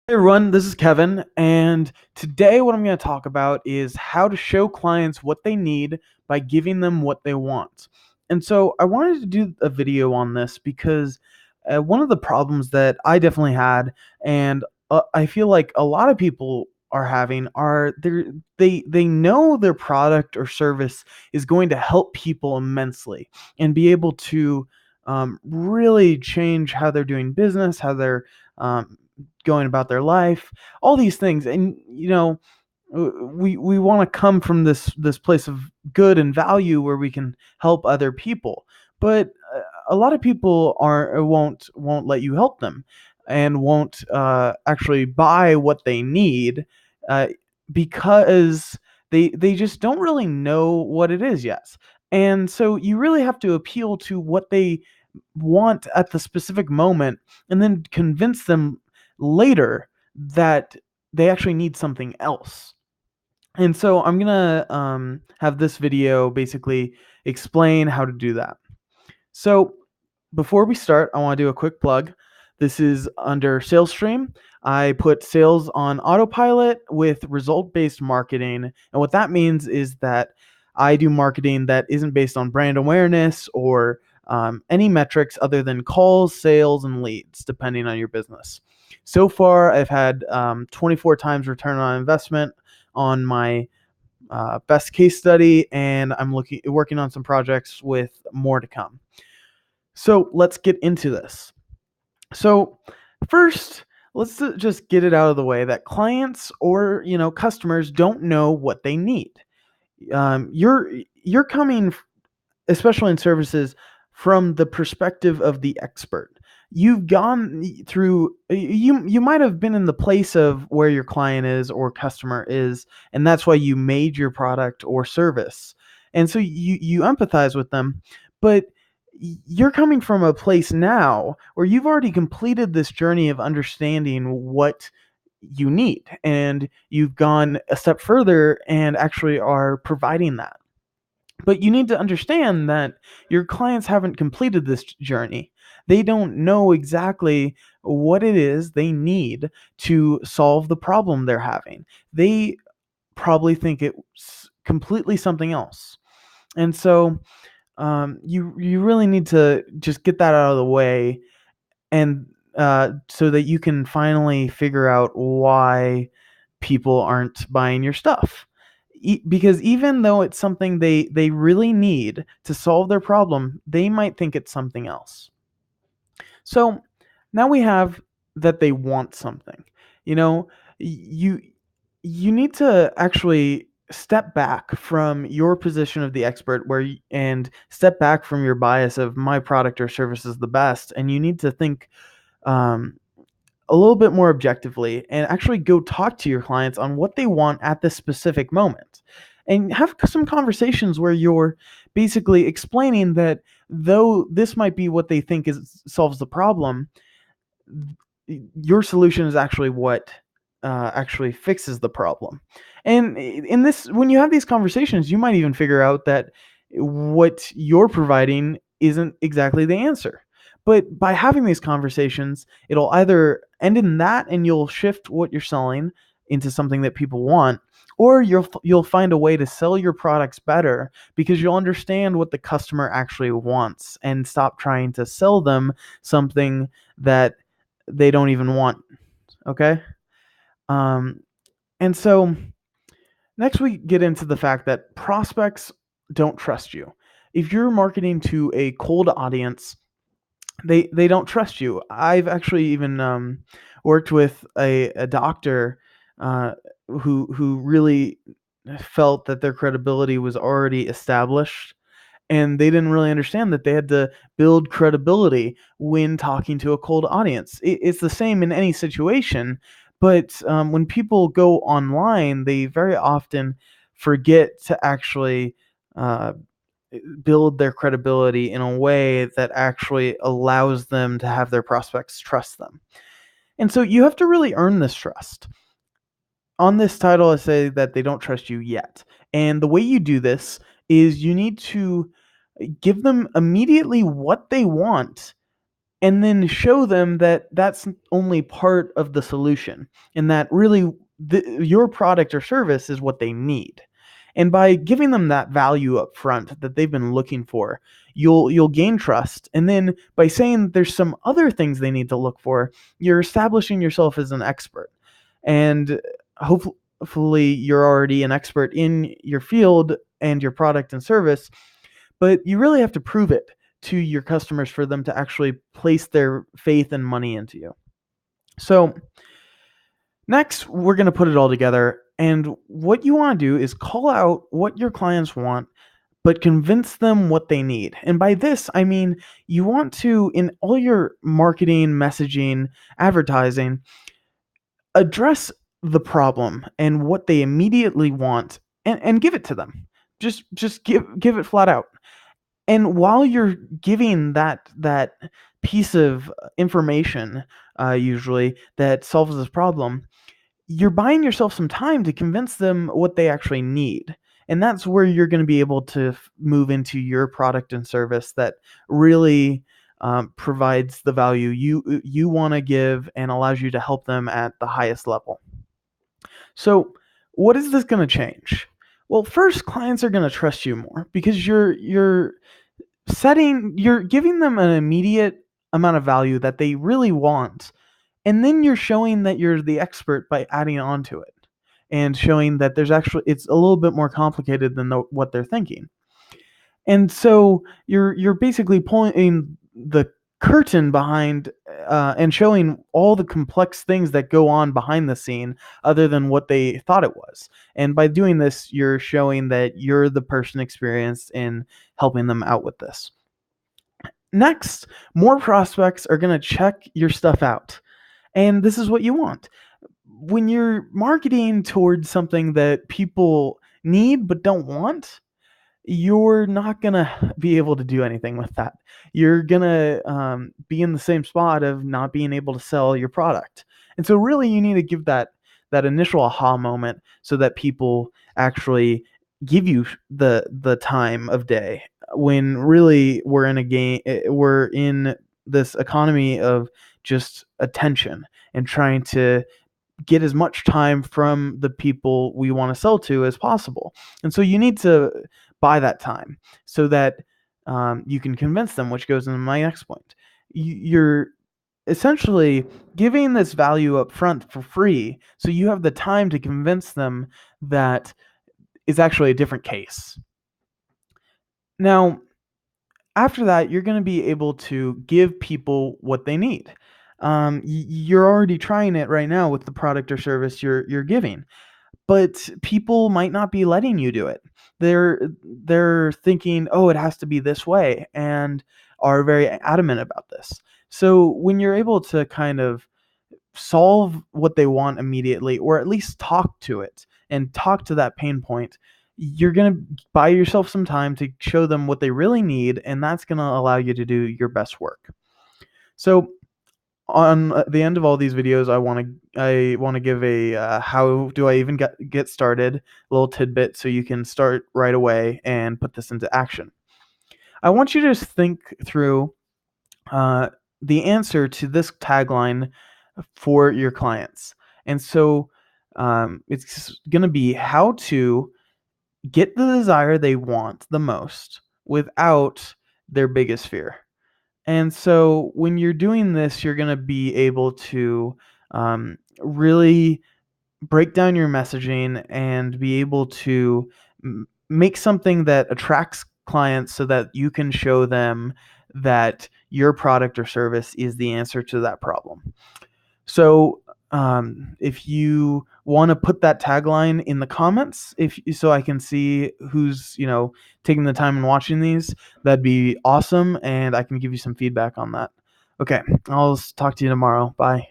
Hey everyone, this is Kevin, and today what I'm going to talk about is how to show clients what they need by giving them what they want. And so I wanted to do a video on this because one of the problems that I definitely had, and I feel like a lot of people are having, are they know their product or service is going to help people immensely and be able to really change how they're doing business, how they're um, going about their life, all these things. And we want to come from this place of good and value where we can help other people, but a lot of people are won't let you help them and won't actually buy what they need, uh, because they just don't really know what it is yet. And so you really have to appeal to what they want at the specific moment and then convince them later that they actually need something else. And so I'm gonna have this video basically explain how to do that. So before we start, I want to do a quick plug. This is under SalesStream. I put sales on autopilot with result-based marketing. And what that means is that I do marketing that isn't based on brand awareness or any metrics other than calls, sales, and leads, depending on your business. So far, I've had 24 times return on investment on my best case study, and I'm working on some projects with more to come. So let's get into this. So first, let's just get it out of the way that clients or customers don't know what they need. You're coming, especially in services, from the perspective of the expert. You've gone through, you might have been in the place of where your client is or customer is, and that's why you made your product or service. And so you empathize with them, but you're coming from a place now where you've already completed this journey of understanding what you need, and you've gone a step further and actually are providing that. But you need to understand that your clients haven't completed this journey. They don't know exactly what it is they need to solve the problem they're having. They probably think it's completely something else. And so you really need to just get that out of the way, and so that you can finally figure out why people aren't buying your stuff. Because even though it's something they really need to solve their problem, they might think it's something else. So now we have that they want something. You know, you you need to actually step back from your position of the expert and step back from your bias of my product or service is the best, and you need to think um, a little bit more objectively and actually go talk to your clients on what they want at this specific moment, and have some conversations where you're basically explaining that though this might be what they think is solves the problem, your solution is actually what actually fixes the problem. And in this, when you have these conversations, you might even figure out that what you're providing isn't exactly the answer. But by having these conversations, it'll either end in that and you'll shift what you're selling into something that people want, or you'll find a way to sell your products better because you'll understand what the customer actually wants and stop trying to sell them something that they don't even want. Okay. Um, and so next we get into the fact that prospects don't trust you. If you're marketing to a cold audience, they don't trust you. I've actually even worked with a doctor uh, who really felt that their credibility was already established, and they didn't really understand that they had to build credibility when talking to a cold audience. It's the same in any situation, but when people go online, they very often forget to actually uh, build their credibility in a way that actually allows them to have their prospects trust them. And so you have to really earn this trust. On this title, I say that they don't trust you yet. And the way you do this is you need to give them immediately what they want and then show them that that's only part of the solution, and that really your product or service is what they need. And by giving them that value up front that they've been looking for, you'll gain trust. And then by saying there's some other things they need to look for, you're establishing yourself as an expert. And hopefully you're already an expert in your field and your product and service, but you really have to prove it to your customers for them to actually place their faith and money into you. So next, we're going to put it all together. And what you want to do is call out what your clients want, but convince them what they need. And by this, I mean you want to, in all your marketing, messaging, advertising, address the problem and what they immediately want, and give it to them. Just give it flat out. And while you're giving that piece of information, usually that solves this problem, you're buying yourself some time to convince them what they actually need. And that's where you're going to be able to move into your product and service that really provides the value you want to give and allows you to help them at the highest level. So, what is this going to change? Well, first, clients are going to trust you more because you're giving them an immediate amount of value that they really want, and then you're showing that you're the expert by adding on to it and showing that it's a little bit more complicated than what they're thinking. And so you're basically pulling the curtain behind and showing all the complex things that go on behind the scene other than what they thought it was. And by doing this, you're showing that you're the person experienced in helping them out with this. Next, more prospects are going to check your stuff out. And this is what you want. When you're marketing towards something that people need but don't want, you're not going to be able to do anything with that. You're going to be in the same spot of not being able to sell your product. And so really you need to give that initial aha moment so that people actually give you the time of day, when really we're in this economy of just attention and trying to get as much time from the people we want to sell to as possible. And so you need to buy that time so that you can convince them, which goes into my next point. You're essentially giving this value up front for free, so you have the time to convince them that is actually a different case. Now, after that, you're going to be able to give people what they need. You're already trying it right now with the product or service you're giving, but people might not be letting you do it. They're thinking, oh, it has to be this way, and are very adamant about this. So when you're able to kind of solve what they want immediately, or at least talk to it and talk to that pain point, you're going to buy yourself some time to show them what they really need, and that's going to allow you to do your best work. So on the end of all these videos, I want to give a how do I even get started little tidbit so you can start right away and put this into action. I want you to just think through the answer to this tagline for your clients. And so it's going to be how to get the desire they want the most without their biggest fear. And so when you're doing this, you're going to be able to really break down your messaging and be able to make something that attracts clients so that you can show them that your product or service is the answer to that problem. So if you want to put that tagline in the comments, so I can see who's taking the time and watching these, that'd be awesome, and I can give you some feedback on that. Okay, I'll talk to you tomorrow. Bye.